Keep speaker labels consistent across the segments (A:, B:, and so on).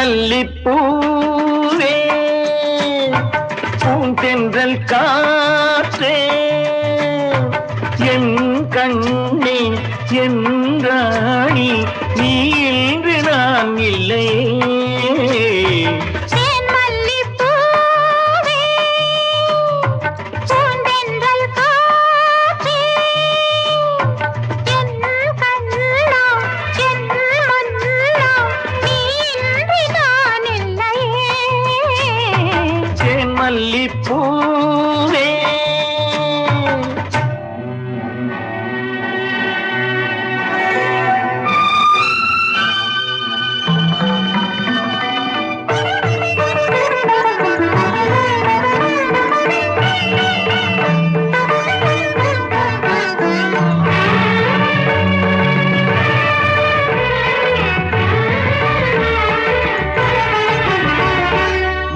A: மல்லிப்பூவே பூந்தென்றல் காற்றே என் கண்ணே என் ராணி நீ இன்று நான் இல்லையே மல்லிப்பூவே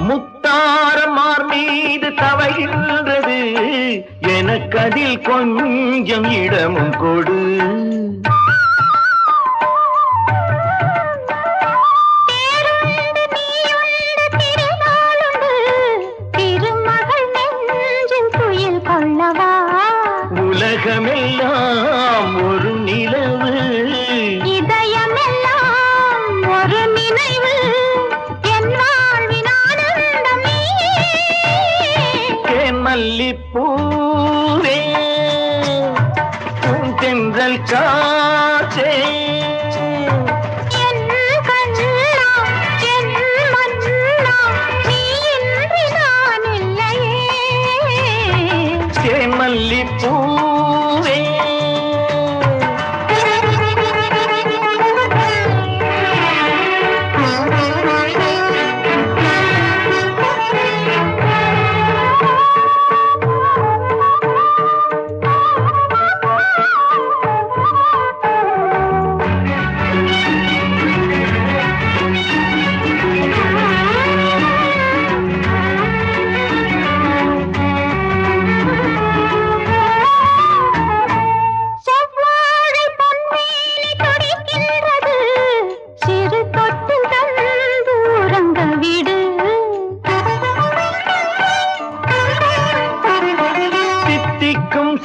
A: முத்தாரமார் மீது தவகின்றது எனக்கதில் கொஞ்சம் இடமும் கொடு உலகமெல்லாம் ஒரு நிலவு
B: இதயமெல்லாம் ஒரு நினைவு
A: மல்லிப்பூவே பூந்தென்றல் காற்றே
B: என் கண்ணா என் மன்னா நீ இன்றி நான் இல்லையே
A: மல்லிப்பூவே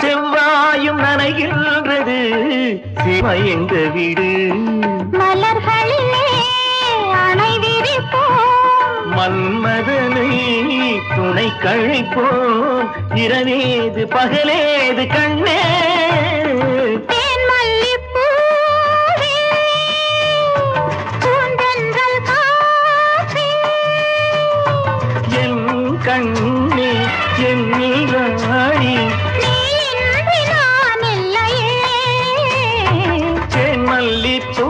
A: செவ்வாயும் நனைகின்றது சிவயங்க வீடு
B: மலர்களிலே அணை விரிப்போம்
A: மன்மதனை துணை கழிப்போம் இரவேது பகலேது கண்ணே என் கண்ணே என் ராணி மல்லிப்பூ